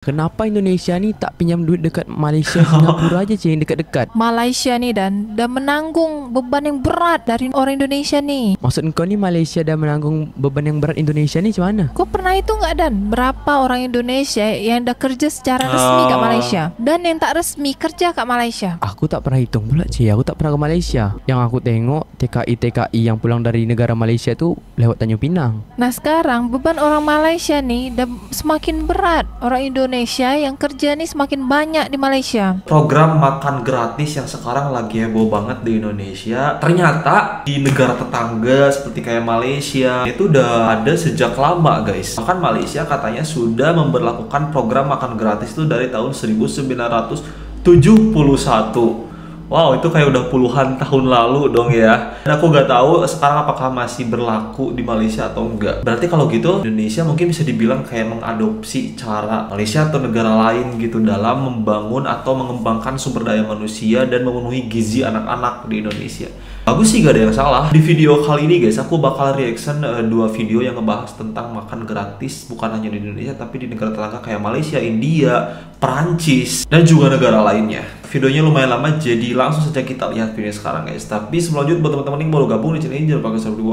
Kenapa Indonesia ni tak pinjam duit dekat Malaysia, Singapura aja yang dekat-dekat? Malaysia nih dah menanggung beban yang berat dari orang Indonesia nih. Maksud kau ni Malaysia dah menanggung beban yang berat Indonesia ni macam mana? Kau pernah itu nggak Dan? Berapa orang Indonesia yang dah kerja secara resmi kat Malaysia dan yang tak resmi kerja kat Malaysia? Aku tak pernah hitung pula aku tak pernah ke Malaysia. Yang aku tengok TKI yang pulang dari negara Malaysia tu lewat Tanjung Pinang. Nah sekarang beban orang Malaysia nih dah semakin berat. Orang Indonesia yang kerja nih semakin banyak di Malaysia. Program makan gratis yang sekarang lagi heboh banget di Indonesia, ternyata di negara tetangga seperti kayak Malaysia itu udah ada sejak lama guys. Bahkan Malaysia katanya sudah memberlakukan program makan gratis itu dari tahun 1971. Wow, itu kayak udah puluhan tahun lalu dong ya. Dan aku nggak tahu sekarang apakah masih berlaku di Malaysia atau enggak. Berarti kalau gitu Indonesia mungkin bisa dibilang kayak mengadopsi cara Malaysia atau negara lain gitu dalam membangun atau mengembangkan sumber daya manusia dan memenuhi gizi anak-anak di Indonesia. Bagus sih, gak ada yang salah. Di video kali ini guys, aku bakal reaction dua video yang ngebahas tentang makan gratis bukan hanya di Indonesia tapi di negara tetangga kayak Malaysia, India, Perancis, dan juga negara lainnya. Videonya lumayan lama, jadi langsung saja kita lihat video sekarang guys. Tapi sebelum lanjut, buat teman-teman yang baru gabung di channel ini, jangan lupa subscribe dulu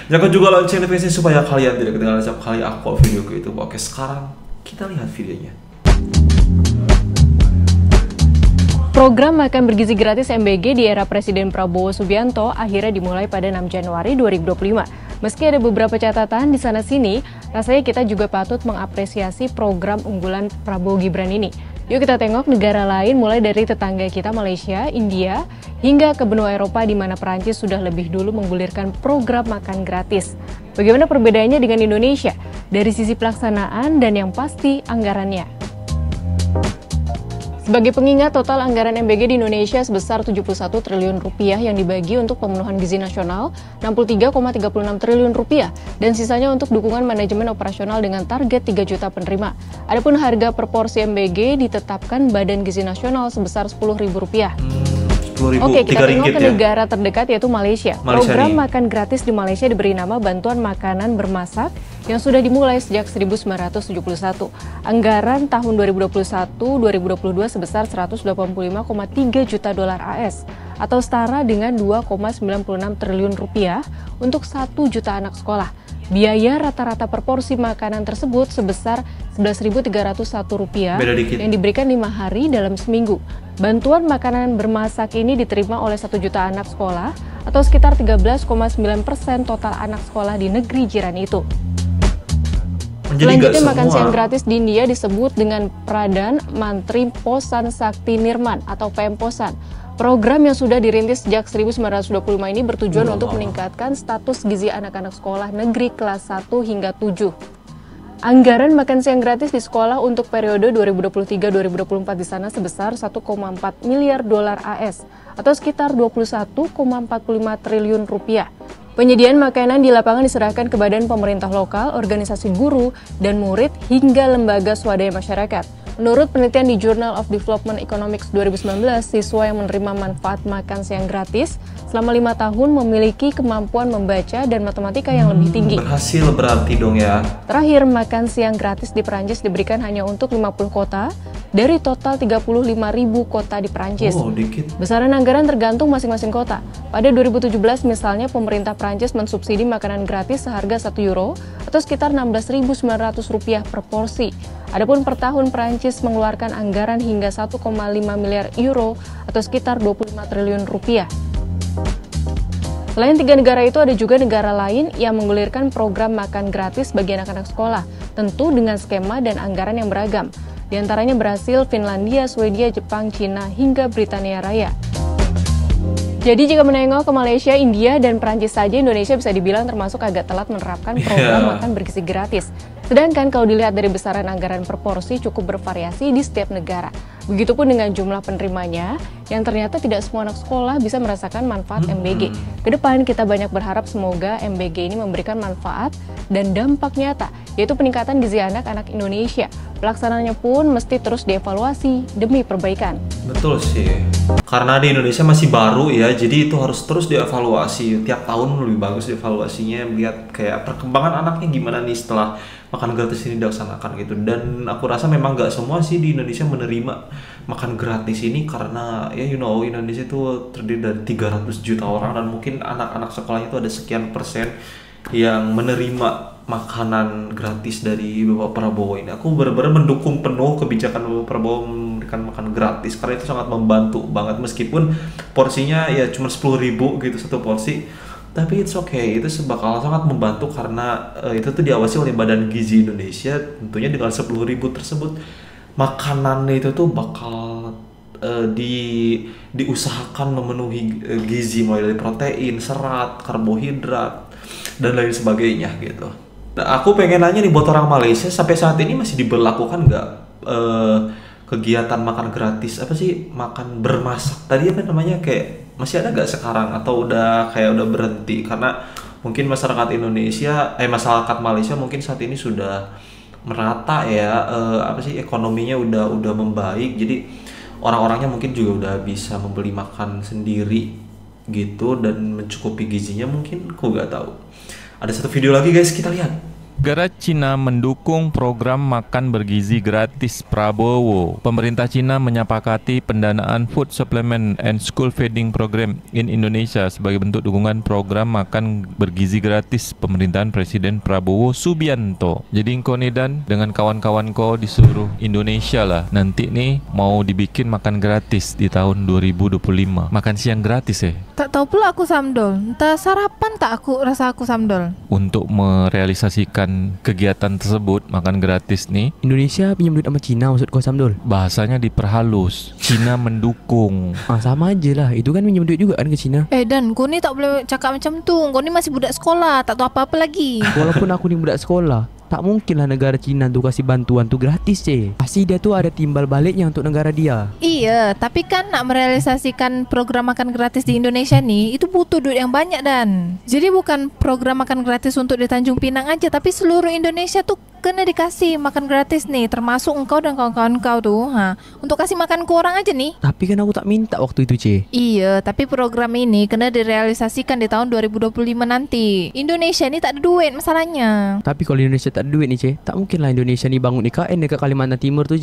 jangan juga lonceng notifikasi supaya kalian tidak ketinggalan setiap kali aku video ke YouTube. Oke, sekarang kita lihat videonya. Program makan bergizi gratis MBG di era Presiden Prabowo Subianto akhirnya dimulai pada 6 Januari 2025. Meski ada beberapa catatan di sana-sini, rasanya kita juga patut mengapresiasi program unggulan Prabowo Gibran ini. Yuk kita tengok negara lain mulai dari tetangga kita Malaysia, India, hingga ke benua Eropa di mana Perancis sudah lebih dulu menggulirkan program makan gratis. Bagaimana perbedaannya dengan Indonesia? Dari sisi pelaksanaan dan yang pasti anggarannya. Sebagai pengingat, total anggaran MBG di Indonesia sebesar 71 triliun rupiah yang dibagi untuk pemenuhan gizi nasional 63,36 triliun rupiah dan sisanya untuk dukungan manajemen operasional dengan target 3 juta penerima. Adapun harga per porsi MBG ditetapkan Badan Gizi Nasional sebesar Rp10.000. Oke, kita tengok ke negara terdekat yaitu Malaysia. Program makan gratis di Malaysia diberi nama Bantuan Makanan Bermasak yang sudah dimulai sejak 1971. Anggaran tahun 2021-2022 sebesar 185,3 juta dolar AS atau setara dengan 2,96 triliun rupiah untuk 1 juta anak sekolah. Biaya rata-rata per porsi makanan tersebut sebesar Rp11.301 yang diberikan 5 hari dalam seminggu. Bantuan makanan bermasak ini diterima oleh 1 juta anak sekolah atau sekitar 13,9% total anak sekolah di negeri jiran itu. Selanjutnya makan siang gratis di India disebut dengan Pradhan Mantri Posan Sakti Nirman atau PM Posan. Program yang sudah dirintis sejak 1925 ini bertujuan untuk meningkatkan status gizi anak-anak sekolah negeri kelas 1 hingga 7. Anggaran makan siang gratis di sekolah untuk periode 2023-2024 di sana sebesar 1,4 miliar dolar AS atau sekitar 21,45 triliun rupiah. Penyediaan makanan di lapangan diserahkan ke badan pemerintah lokal, organisasi guru, dan murid hingga lembaga swadaya masyarakat. Menurut penelitian di Journal of Development Economics 2019, siswa yang menerima manfaat makan siang gratis selama 5 tahun memiliki kemampuan membaca dan matematika yang lebih tinggi. Berhasil berarti dong ya. Terakhir, makan siang gratis di Perancis diberikan hanya untuk 50 kota dari total 35.000 kota di Perancis. Oh, dikit. Besaran anggaran tergantung masing-masing kota. Pada 2017 misalnya pemerintah Perancis mensubsidi makanan gratis seharga €1 atau sekitar Rp16.900 per porsi. Adapun per tahun Perancis mengeluarkan anggaran hingga 1,5 miliar euro atau sekitar 25 triliun rupiah. Selain 3 negara itu, ada juga negara lain yang menggulirkan program makan gratis bagi anak-anak sekolah, tentu dengan skema dan anggaran yang beragam. Di antaranya Brasil, Finlandia, Swedia, Jepang, Cina, hingga Britania Raya. Jadi jika menengok ke Malaysia, India, dan Perancis saja, Indonesia bisa dibilang termasuk agak telat menerapkan program makan bergizi gratis. Sedangkan kalau dilihat dari besaran anggaran per porsi cukup bervariasi di setiap negara. Begitupun dengan jumlah penerimanya, yang ternyata tidak semua anak sekolah bisa merasakan manfaat MBG. Kedepan kita banyak berharap semoga MBG ini memberikan manfaat dan dampak nyata, yaitu peningkatan gizi anak-anak Indonesia. Pelaksanaannya pun mesti terus dievaluasi demi perbaikan. Betul sih. Karena di Indonesia masih baru ya, jadi itu harus terus dievaluasi. Tiap tahun lebih bagus evaluasinya, melihat kayak perkembangan anaknya gimana nih setelah makan gratis ini dilaksanakan gitu. Dan aku rasa memang nggak semua sih di Indonesia menerima makan gratis ini, karena ya Indonesia itu terdiri dari 300 juta orang, dan mungkin anak-anak sekolah itu ada sekian persen yang menerima makanan gratis dari Bapak Prabowo ini. Aku benar-benar mendukung penuh kebijakan Bapak Prabowo memberikan makan gratis, karena itu sangat membantu banget, meskipun porsinya ya cuma 10.000 gitu satu porsi, tapi it's okay, itu bakal sangat membantu karena itu tuh diawasi oleh Badan Gizi Indonesia. Tentunya dengan 10.000 tersebut makanan itu tuh bakal diusahakan memenuhi gizi, mulai dari protein, serat, karbohidrat, dan lain sebagainya gitu. Nah, aku pengen nanya nih buat orang Malaysia, sampai saat ini masih diberlakukan nggak kegiatan makan gratis, apa sih, makan bermasak tadi apa namanya, kayak masih ada nggak sekarang atau udah berhenti? Karena mungkin masyarakat Malaysia mungkin saat ini sudah merata ya, ekonominya udah membaik, jadi orang-orangnya mungkin juga udah bisa membeli makan sendiri gitu dan mencukupi gizinya, mungkin aku nggak tahu. Ada satu video lagi guys, kita lihat. Negara Cina mendukung program makan bergizi gratis Prabowo. Pemerintah Cina menyepakati pendanaan Food Supplement and School Feeding Program in Indonesia sebagai bentuk dukungan program makan bergizi gratis pemerintahan Presiden Prabowo Subianto. Jadi kau nih Dan, dengan kawan-kawan kau di seluruh Indonesia lah, nanti nih mau dibikin makan gratis di tahun 2025. Makan siang gratis ya? Tak tahu pula aku samdol. Entah sarapan tak aku rasa aku samdol. Untuk merealisasikan kegiatan tersebut, makan gratis nih, Indonesia pinjam duit sama Cina, maksud kau Samdol? bahasanya diperhalus. Cina mendukung. Sama aja lah, itu kan pinjam duit juga kan ke Cina. Dan kau ni tak boleh cakap macam tu. Kau ni masih budak sekolah, tak tahu apa-apa lagi. Walaupun aku ni budak sekolah, tak mungkin lah negara Cina tu kasih bantuan tu gratis Pasti dia tu ada timbal baliknya untuk negara dia. Iya, tapi kan nak merealisasikan program makan gratis di Indonesia nih, itu butuh duit yang banyak Dan. Jadi bukan program makan gratis untuk di Tanjung Pinang aja, tapi seluruh Indonesia tuh kena dikasih makan gratis nih, termasuk engkau dan kawan-kawan kau tuh. Untuk kasih makan ke orang aja nih. Tapi kan aku tak minta waktu itu Iya, tapi program ini kena direalisasikan di tahun 2025 nanti. Indonesia ini tak ada duit masalahnya. Tapi kalau Indonesia tak ada duit nih tak mungkin lah Indonesia ni bangun IKN dekat Kalimantan Timur tu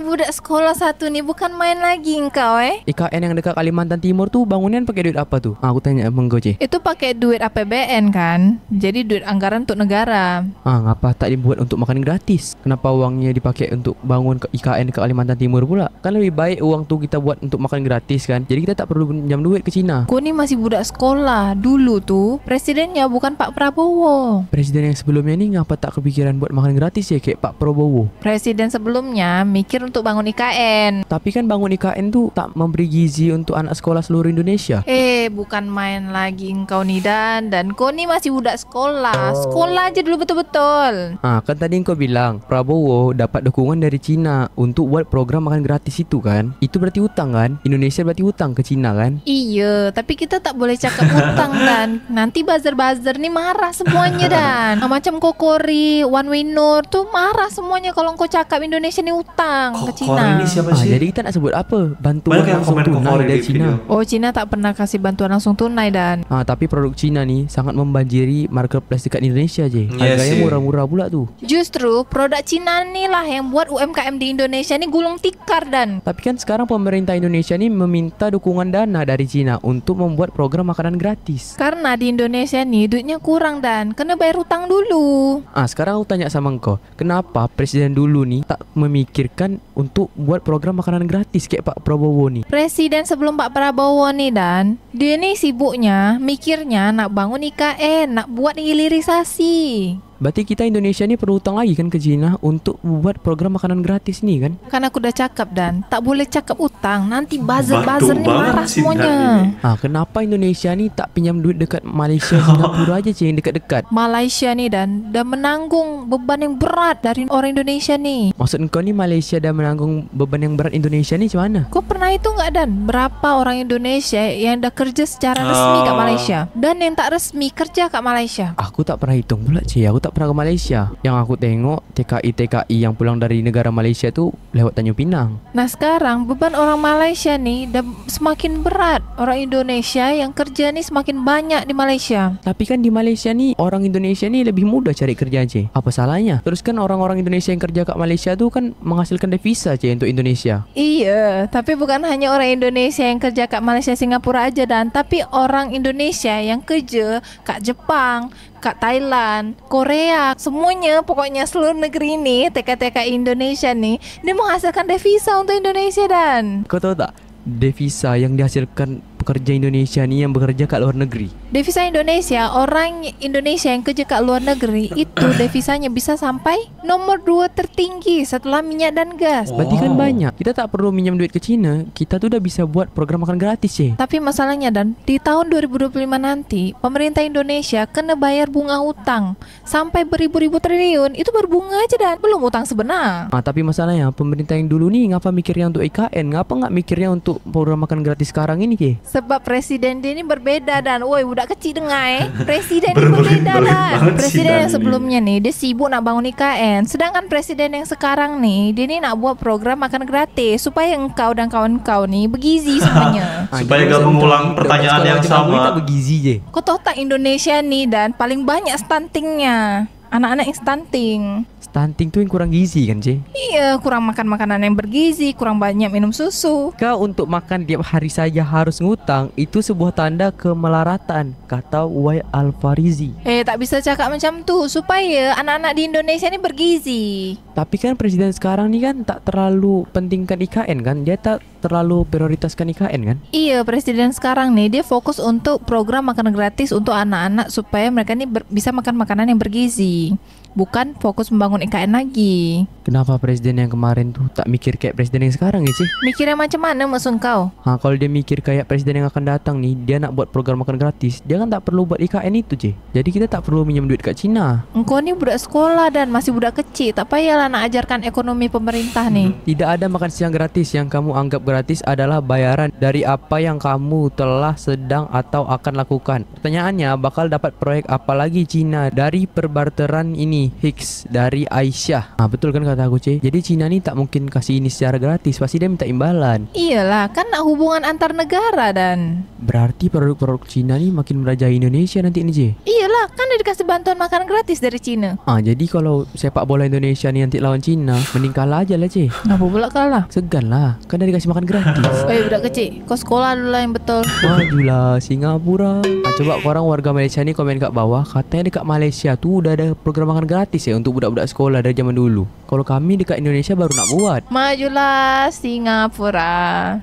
Budak sekolah satu nih bukan main lagi engkau IKN yang dekat Kalimantan Timur tu bangunan pakai duit apa tu? Aku tanya abang kau Itu pakai duit APBN kan, jadi duit anggaran untuk negara. Ngapa tak dibuat untuk makan gratis? Kenapa uangnya dipakai untuk bangun ke IKN ke Kalimantan Timur pula? Kan lebih baik uang tu kita buat untuk makan gratis kan. Jadi kita tak perlu pinjam duit ke Cina. Kau ni masih budak sekolah. Dulu tu presidennya bukan Pak Prabowo. Presiden yang sebelumnya ni ngapa tak kepikiran buat makan gratis kayak Pak Prabowo? Presiden sebelumnya mikir untuk bangun IKN. Tapi kan bangun IKN tu tak memberi gizi untuk anak sekolah seluruh Indonesia. Bukan main lagi engkau ni Dan kau ni masih budak sekolah. Sekolah aja dulu betul-betul. Kan tadi kau bilang Prabowo dapat dukungan dari Cina untuk buat program makan gratis itu kan. Itu berarti hutang kan? Indonesia berarti hutang ke Cina kan? Iya, tapi kita tak boleh cakap hutang Dan. Nanti buzzer-buzzer ni marah semuanya Dan. Macam Kokori, One Way Nur tu marah semuanya kalau kau cakap Indonesia ni hutang ke Cina. Ini siapa sih? Jadi kita nak sebut apa? Bantuan Banyak yang langsung komen tunai Kokori dari di Cina. video. Cina tak pernah kasih bantuan langsung tunai Dan. Tapi produk Cina ni sangat membanjiri marketplace dekat Indonesia Iya Harganya sih. murah-murah pula tu. Justru produk Cina ni lah yang buat UMKM di Indonesia ni gulung tikar Dan. Tapi kan sekarang pemerintah Indonesia ni meminta dukungan dana dari Cina untuk membuat program makanan gratis. Karena di Indonesia ni duitnya kurang Dan, kena bayar hutang dulu. Sekarang aku tanya sama engkau, kenapa presiden dulu ni tak memikirkan untuk buat program makanan gratis kayak Pak Prabowo ni? Presiden sebelum Pak Prabowo ni Dan, dia ni sibuknya mikirnya nak bangun IKN, nak buat hilirisasi. Berarti kita Indonesia ni perlu hutang lagi kan ke China untuk buat program makanan gratis ni kan? Kan aku udah cakap dan tak boleh cakap utang, nanti buzzer-buzzer ni Batu banget marah sih Dan semuanya. ini. Kenapa Indonesia ni tak pinjam duit dekat Malaysia, Singapura aja yang dekat-dekat? Malaysia ni dan dah menanggung beban yang berat dari orang Indonesia ni. Maksud kau ni Malaysia dah menanggung beban yang berat Indonesia ni macam mana? Kau pernah hitung nggak Dan berapa orang Indonesia yang dah kerja secara resmi kat Malaysia dan yang tak resmi kerja kat Malaysia? Aku tak pernah hitung pula cik. Aku tak pernah ke Malaysia. Yang aku tengok TKI yang pulang dari negara Malaysia tu lewat Tanjung Pinang. Nah sekarang beban orang Malaysia ni dah semakin berat. Orang Indonesia yang kerja ni semakin banyak di Malaysia. Tapi kan di Malaysia ni orang Indonesia ni lebih mudah cari kerja cik. Apa salahnya? Terus kan orang-orang Indonesia yang kerja kat Malaysia tu kan menghasilkan devisa cik untuk Indonesia. Iya, tapi bukan hanya orang Indonesia yang kerja kat Malaysia, Singapura aja Dan, tapi orang Indonesia yang kerja kat Jepang, kat Thailand, Korea, semuanya pokoknya seluruh negeri ni, TK-TK Indonesia ni, dia menghasilkan devisa untuk Indonesia Dan. Kau tahu tak? Devisa yang dihasilkan pekerja Indonesia ni yang bekerja kat luar negeri. Devisa Indonesia, orang Indonesia yang kerja kat luar negeri itu devisanya bisa sampai nomor 2 tertinggi setelah minyak dan gas. Berarti kan banyak. Kita tak perlu minjam duit ke China. Kita tu dah bisa buat program makan gratis cik. Tapi masalahnya Dan, di tahun 2025 nanti pemerintah Indonesia kena bayar bunga hutang sampai beribu-ribu triliun. Itu berbunga aja Dan, belum hutang sebenar. Tapi masalahnya pemerintah yang dulu ni ngapa mikirnya untuk IKN? Ngapa nggak mikirnya untuk program makan gratis sekarang ini cik? Sebab presiden dia ni berbeda Dan. Woi budak kecil dengar presiden ni Berbelit-belit berbeda Dan. banget sih Presiden Dan yang ini. sebelumnya ni dia sibuk nak bangun IKN. Sedangkan presiden yang sekarang ni dia ni nak buat program makan gratis supaya engkau dan kawan kau ni bergizi semuanya. Supaya jadi gak masa mengulang budak pertanyaan sekolah yang macam aku ni sama. tak bergizi je. Kau tahu tak Indonesia ni Dan paling banyak stuntingnya. Anak-anak yang stunting. Stunting tu yang kurang gizi kan cik? Iya, kurang makan makanan yang bergizi, kurang banyak minum susu. Kau untuk makan tiap hari saja harus ngutang. Itu sebuah tanda kemelaratan, kata Uwais Al-Farizi. Tak bisa cakap macam tu supaya anak-anak di Indonesia ni bergizi. Tapi kan presiden sekarang ni kan tak terlalu pentingkan IKN kan? Dia tak terlalu prioritaskan IKN kan? Iya, presiden sekarang nih dia fokus untuk program makan gratis untuk anak-anak supaya mereka ni bisa makan makanan yang bergizi. Bukan fokus membangun IKN lagi. Kenapa presiden yang kemarin tuh tak mikir kayak presiden yang sekarang ya sih? Mikirnya macam mana maksud kau? Kalau dia mikir kayak presiden yang akan datang nih, dia nak buat program makan gratis, dia kan tak perlu buat IKN itu je. Jadi kita tak perlu minjam duit kat Cina. Engkau ni budak sekolah Dan masih budak kecil. Tak payahlah nak ajarkan ekonomi pemerintah nih. Tidak ada makan siang gratis. Yang kamu anggap gratis adalah bayaran dari apa yang kamu telah sedang atau akan lakukan. Pertanyaannya, bakal dapat proyek apa lagi Cina dari perbarteran ini? Hicks dari Aisyah. Betul kan kata aku cik? Jadi Cina ni tak mungkin kasih ini secara gratis. Pasti dia minta imbalan. Iyalah, kan nak hubungan antar negara Dan. Berarti produk-produk Cina ni makin merajai Indonesia nanti ni cik? Iyalah, kan dia dikasih bantuan makan gratis dari Cina. Jadi kalau sepak bola Indonesia ni nanti lawan Cina, mending kalah aja lah cik. Kenapa pula kalah? Segan lah, kan dia dikasih makan gratis. Budak kecil, kau sekolah dulu lah yang betul. Majulah Singapura. Coba korang warga Malaysia ni komen kat bawah, katanya dekat Malaysia tu udah ada program makan gratis ya untuk budak-budak sekolah dari zaman dulu. Kalau kami dekat Indonesia baru nak buat. Majulah Singapura.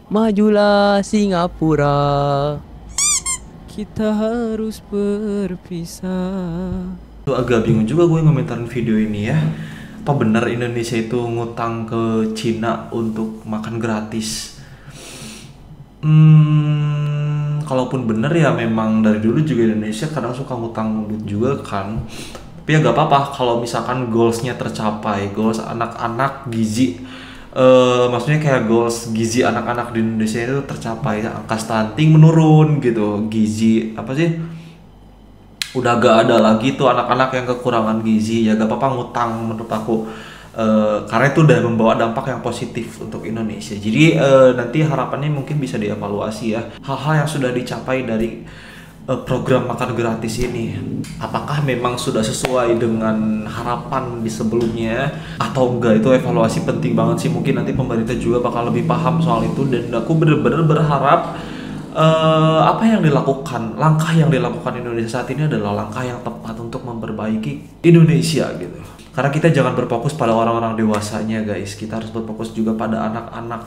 Majulah Singapura. Kita harus berpisah. Tuh agak bingung juga gue ngomentarin video ini ya. Apa benar Indonesia itu ngutang ke Cina untuk makan gratis? Kalaupun benar ya memang dari dulu juga Indonesia kadang suka ngutang duit juga kan. Tapi ya gak apa-apa kalau misalkan goalsnya tercapai, goals anak-anak gizi, maksudnya kayak goals gizi anak-anak di Indonesia itu tercapai, angka stunting menurun gitu, gizi apa sih? Udah gak ada lagi tuh anak-anak yang kekurangan gizi, ya gak apa-apa ngutang menurut aku. Karena itu udah membawa dampak yang positif untuk Indonesia. Jadi nanti harapannya mungkin bisa dievaluasi ya hal-hal yang sudah dicapai dari program makan gratis ini. Apakah memang sudah sesuai dengan harapan di sebelumnya atau enggak, itu evaluasi penting banget sih. Mungkin nanti pemerintah juga bakal lebih paham soal itu, dan aku bener-bener berharap apa yang dilakukan, langkah yang dilakukan Indonesia saat ini adalah langkah yang tepat untuk memperbaiki Indonesia gitu. Karena kita jangan berfokus pada orang-orang dewasanya guys, kita harus berfokus juga pada anak-anak.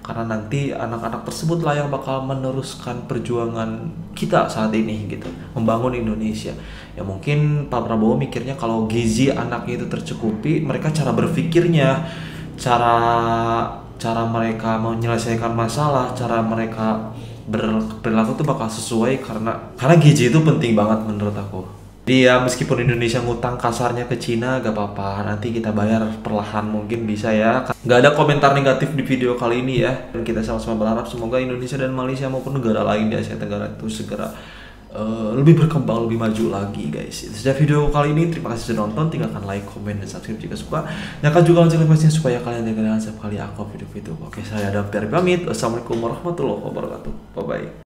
Karena nanti anak-anak tersebutlah yang bakal meneruskan perjuangan kita saat ini gitu, membangun Indonesia. Ya mungkin Pak Prabowo mikirnya kalau gizi anaknya itu tercukupi, mereka cara berpikirnya, cara mereka menyelesaikan masalah, cara mereka berperilaku tuh bakal sesuai karena gizi itu penting banget menurut aku. Dia meskipun Indonesia ngutang kasarnya ke Cina gak apa-apa, nanti kita bayar perlahan mungkin bisa ya. Gak ada komentar negatif di video kali ini ya. Dan kita sama-sama berharap semoga Indonesia dan Malaysia maupun negara lain di Asia Tenggara itu segera lebih berkembang, lebih maju lagi guys. Itu saja video kali ini, terima kasih sudah nonton. Tinggalkan like, komen, dan subscribe jika suka. Nyalakan juga lonceng notifikasinya supaya kalian tidak ketinggalan setiap kali aku video-video. Oke, saya Adam Perry pamit. Wassalamualaikum warahmatullahi wabarakatuh. Bye bye.